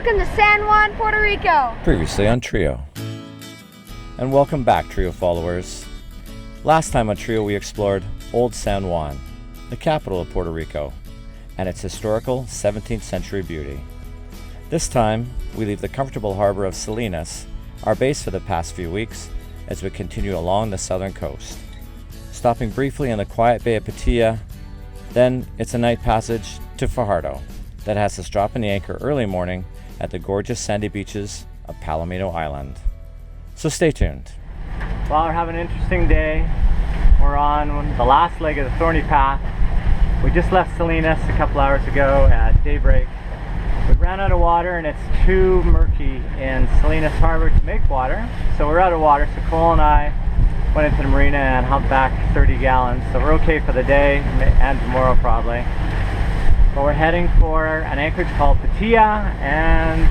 Welcome to San Juan, Puerto Rico. Previously on Trio. And welcome back, Trio followers. Last time on Trio we explored Old San Juan, the capital of Puerto Rico, and its historical 17th century beauty. This time, we leave the comfortable harbor of Salinas, our base for the past few weeks, as we continue along the southern coast. Stopping briefly in the quiet bay of Patilla, then it's a night passage to Fajardo that has us dropping the anchor early morning at the gorgeous sandy beaches of Palomino Island. So stay tuned. Well, we're having an interesting day. We're on the last leg of the thorny path. We just left Salinas a couple hours ago at daybreak. We ran out of water and it's too murky in Salinas Harbor to make water. So we're out of water, so Cole and I went into the marina and humped back 30 gallons. So we're okay for the day and tomorrow probably. But we're heading for an anchorage called Patilla and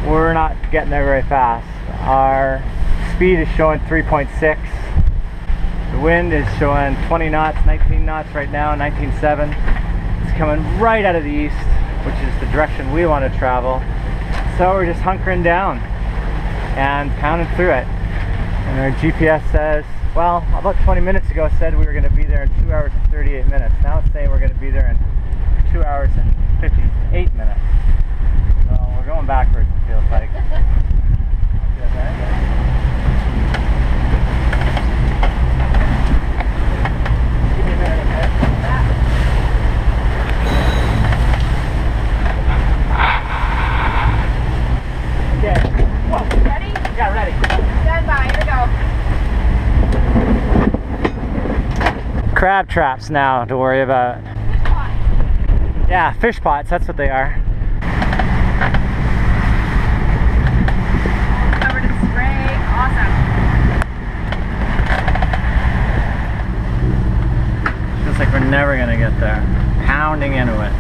we're not getting there very fast. Our speed is showing 3.6. The wind is showing 20 knots, 19 knots right now, 19.7. It's coming right out of the east, which is the direction we want to travel. So we're just hunkering down and pounding through it. And our GPS says, well, about 20 minutes ago it said we were going to be there in 2 hours and 38 minutes. Now it's saying we're going to be there in 2 hours and 58 minutes. So we're going backwards, it feels like. Crab traps now to worry about. Fish pots. Yeah, fish pots, that's what they are. Covered in spray. Awesome. Feels like we're never gonna get there. Pounding into it.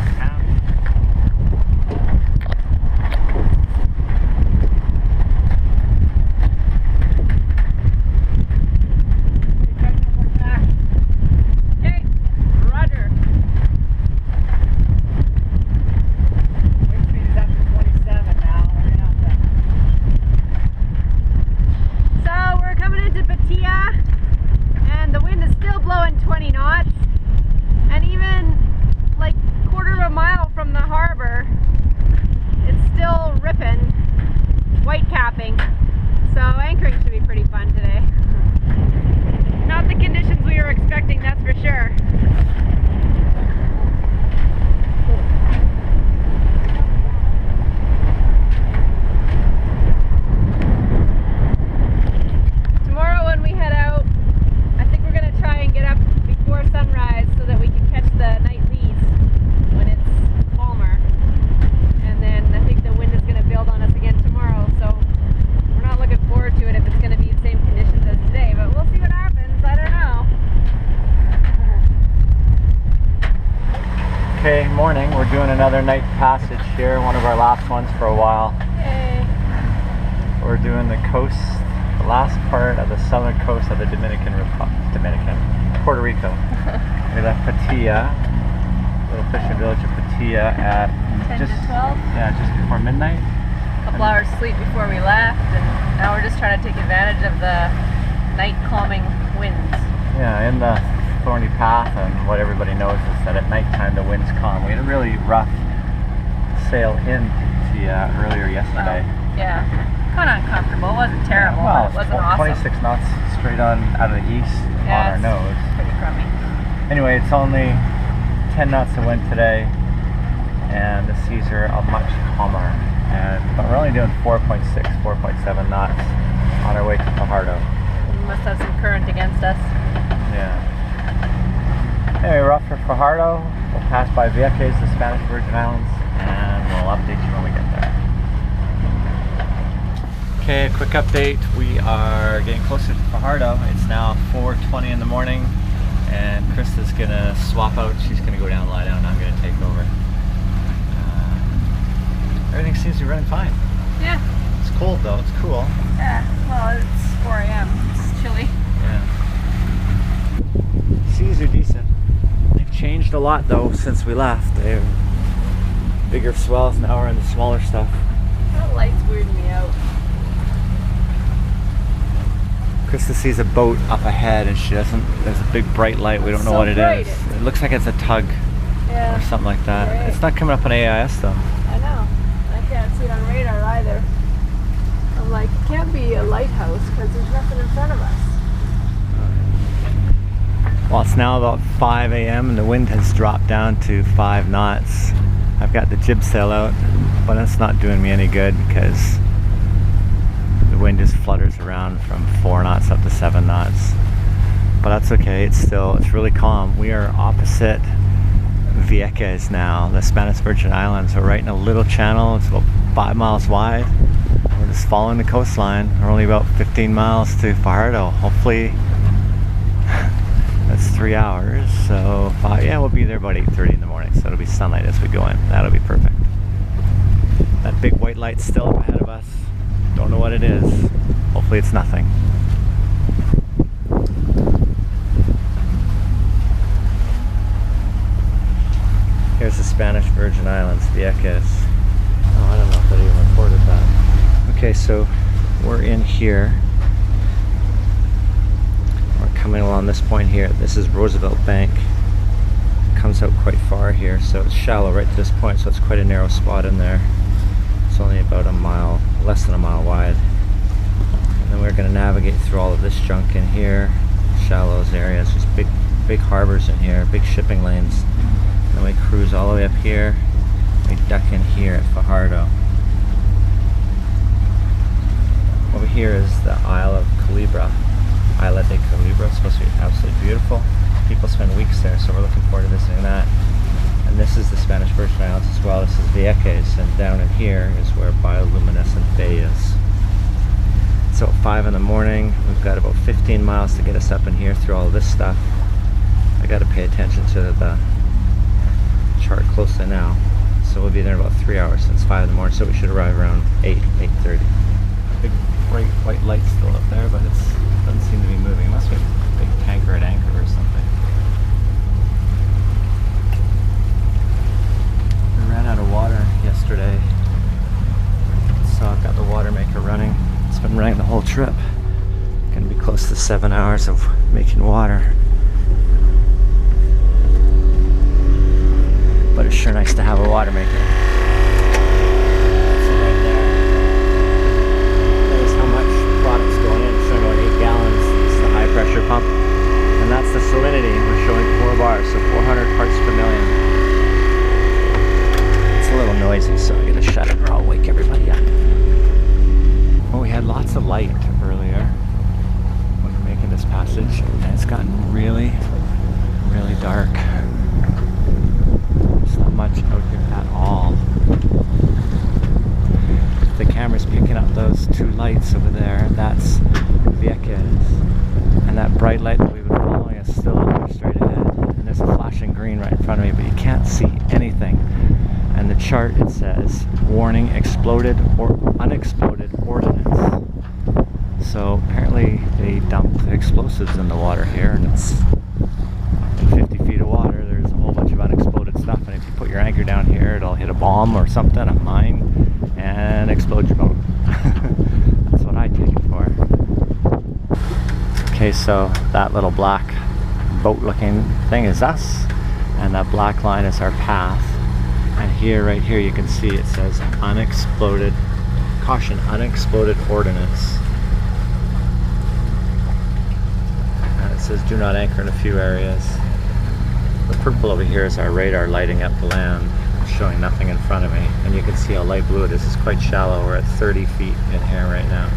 So anchoring should be pretty fun today. Not the conditions we were expecting, that's for sure. Tomorrow when we head out, I think we're going to try and get up before sunrise so that we can catch the night breeze when it's calmer. And then I think the wind is going to build on us again tomorrow, so we're not looking forward to it if it's going to be the same conditions as today, but we'll see what happens. I don't know. Okay, morning. We're doing another night passage here, one of our last ones for a while. Yay. We're doing the coast, the last part of the southern coast of the Puerto Rico. We left Patilla, little fishing village of Patilla at 10 to 12? Yeah, just before midnight. A couple hours sleep before we left, and now we're just trying to take advantage of the night calming winds. Yeah, in the thorny path, and what everybody knows is that at nighttime the wind's calm. We had a really rough sail in Patilla earlier yesterday. Well, yeah, kind of uncomfortable. It wasn't terrible, Well, but it wasn't awesome. 26 knots straight on out of the east on our nose. Pretty crummy. Anyway, it's only 10 knots of wind today, and the seas are much calmer. But we're only doing 4.6, 4.7 knots on our way to Fajardo. We must have some current against us. Yeah. Anyway, we're off for Fajardo. We'll pass by Vieques, the Spanish Virgin Islands, and we'll update you when we get there. Okay, a quick update. We are getting closer to Fajardo. It's now 4:20 in the morning, and Krista's gonna swap out. She's gonna go down and lie down. I'm gonna take over. Everything seems to be running fine. Yeah. It's cold though, it's cool. Yeah, well, it's 4 a.m. It's chilly. Yeah. Seas are decent. They've changed a lot though since we left. bigger swells, now we're in the smaller stuff. That light's weirding me out. Krista sees a boat up ahead and she doesn't, there's a big bright light, we don't know So what it bright. is. It looks like it's a tug Yeah. or something like that. Right. It's not coming up on AIS though. I know. I can't see it on radar either. I'm like, it can't be a lighthouse because there's nothing in front of us. Well, it's now about 5 a.m. and the wind has dropped down to 5 knots. I've got the jib sail out, but that's not doing me any good because the wind just flutters around from 4 knots up to 7 knots. But that's okay, it's really calm. We are opposite Vieques now, the Spanish Virgin Islands. We're right in a little channel, it's about 5 miles wide. We're just following the coastline. We're only about 15 miles to Fajardo. Hopefully, that's 3 hours, so yeah, we'll be there about 8:30 in the morning, so it'll be sunlight as we go in. That'll be perfect. That big white light's still up ahead of us. Don't know what it is. Hopefully it's nothing. Here's the Spanish Virgin Islands, Vieques. Oh, I don't know if that even recorded that. Okay, so we're in here. We're coming along this point here. This is Roosevelt Bank. Comes out quite far here, so it's shallow right to this point, so it's quite a narrow spot in there. It's only about a mile, less than a mile wide. And then we're going to navigate through all of this junk in here. Shallows areas, just big harbors in here, big shipping lanes. And then we cruise all the way up here. We duck in here at Fajardo. Over here is the Isle of Culebra. Isla de Culebra. It's supposed to be absolutely beautiful. People spend weeks there, so we're looking forward to visiting that. And this is the Spanish Virgin Islands as well. This is Vieques, and down in here is where Bioluminescent Bay is. So at 5 in the morning, we've got about 15 miles to get us up in here through all of this stuff. I got to pay attention to the chart closely now. So we'll be there in about 3 hours since 5 in the morning, so we should arrive around 8:30. Big bright white light still up there, but it doesn't seem to be moving. It must be a big tanker at anchor or something. We ran out of water yesterday, so I've got the water maker running. It's been running the whole trip. Gonna be close to 7 hours of making water. But it's sure nice to have a water maker. So right there's how much product's going in. It's showing about 8 gallons. It's the high pressure pump. And that's the salinity. We're showing 4 bars, so 400 parts per million. It's a little noisy, so I gotta shut it or I'll wake everybody up. Well, we had lots of light earlier when we were making this passage, and it's gotten really, really dark. There's not much out here at all. The camera's picking up those 2 lights over there. That's Vieques. And that bright light that we've been following is still straight ahead. And there's a flashing green right in front of me, but you can't see anything. And the chart, it says, warning, exploded or unexploded ordnance. So apparently they dumped explosives in the water here, and it's in 50 feet of water. There's a whole bunch of unexploded stuff, and if you put your anchor down here, it'll hit a bomb or something, a mine, and explode your boat. That's what I take it for. Okay, so that little black boat looking thing is us, and that black line is our path. And here, right here, you can see it says unexploded, caution, unexploded ordnance. And it says do not anchor in a few areas. The purple over here is our radar lighting up the land, showing nothing in front of me. And you can see how light blue it is. It's quite shallow. We're at 30 feet in here right now.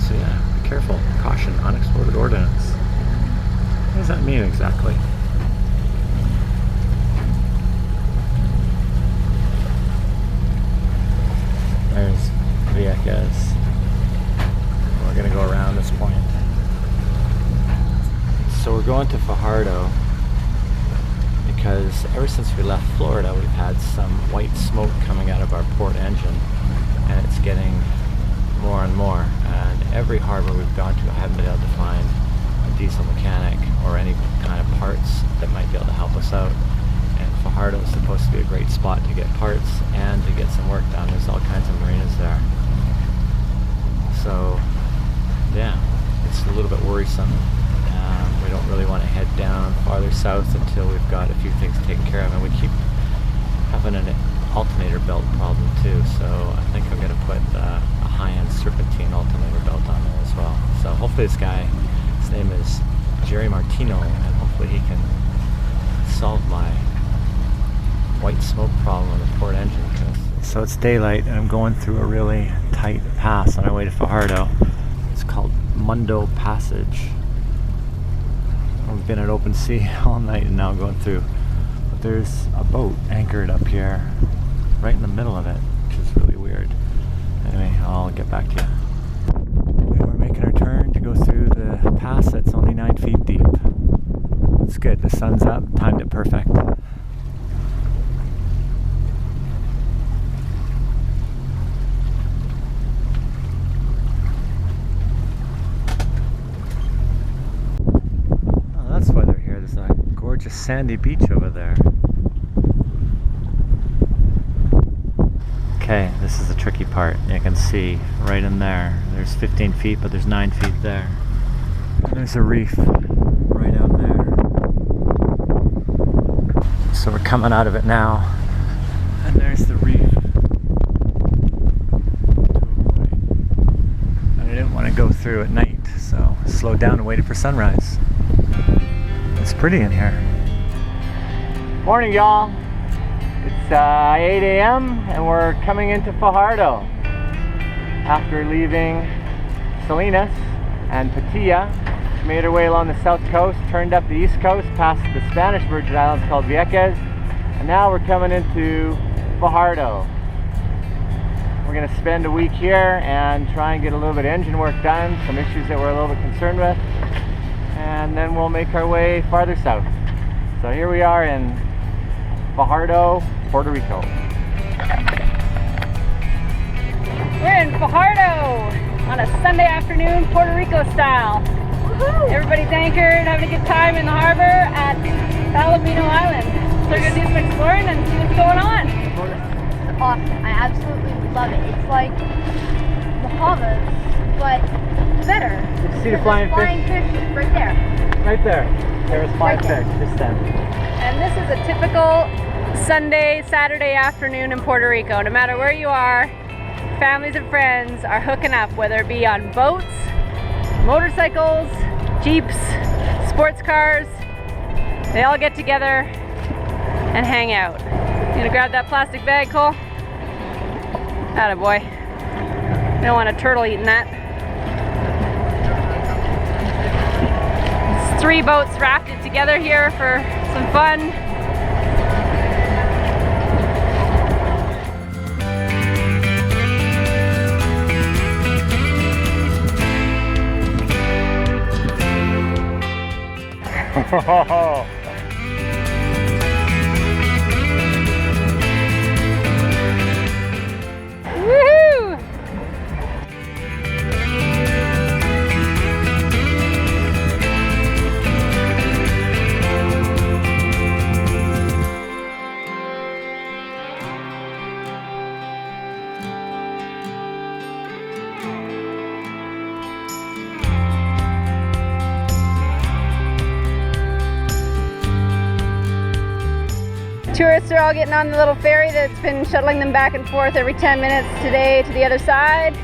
So yeah, be careful. Caution, unexploded ordnance. What does that mean exactly? There's Vieques. We're gonna go around this point. So we're going to Fajardo because ever since we left Florida, we've had some white smoke coming out of our port engine, and it's getting more and more. And every harbor we've gone to, I haven't been able to find a diesel mechanic or any kind of parts that might be able to help us out. and Fajardo is supposed to be a great spot to get parts and to get some work done. There's all kinds of marinas there. So yeah, it's a little bit worrisome. We don't really want to head down farther south until we've got a few things taken care of, and we keep having an alternator belt problem too, so I think I'm going to put a high-end serpentine alternator belt on there as well. So hopefully this guy, his name is Jerry Martino, and hopefully he can solve my white smoke problem on the port engine. So it's daylight and I'm going through a really tight pass on our way to Fajardo. It's called Mundo Passage. We've been at open sea all night and now I'm going through. But there's a boat anchored up here right in the middle of it, which is really weird. Anyway, I'll get back to you. And we're making our turn to go through the pass that's only 9 feet deep. It's good, the sun's up, timed it perfect. That's why they're here. There's a gorgeous sandy beach over there. Okay, this is the tricky part. You can see right in there. There's 15 feet, but there's 9 feet there. And there's a reef right out there. So we're coming out of it now. And there's the reef. And I didn't want to go through at night, so I slowed down and waited for sunrise. It's pretty in here. Morning, y'all. It's 8 a.m. and we're coming into Fajardo after leaving Salinas and Patilla. We made our way along the south coast, turned up the east coast past the Spanish Virgin Islands called Vieques, and now we're coming into Fajardo. We're going to spend a week here and try and get a little bit of engine work done, some issues that we're a little bit concerned with, and then we'll make our way farther south. So here we are in Fajardo, Puerto Rico. We're in Fajardo on a Sunday afternoon, Puerto Rico style. Woohoo! Everybody's anchored, having a good time in the harbor at Palomino Island. So we're going to do some exploring and see what's going on. It's awesome. I absolutely love it. It's like Bahamas, but better. Did you see the flying fish? Fish right there. Right there. There's flying fish, just then. And this is a typical Sunday, Saturday afternoon in Puerto Rico. No matter where you are, families and friends are hooking up, whether it be on boats, motorcycles, jeeps, sports cars. They all get together and hang out. You gonna grab that plastic bag, Cole? Attaboy. You don't want a turtle eating that. It's 3 boats rafted together here for some fun. Woohoo! Tourists are all getting on the little ferry that's been shuttling them back and forth every 10 minutes today to the other side.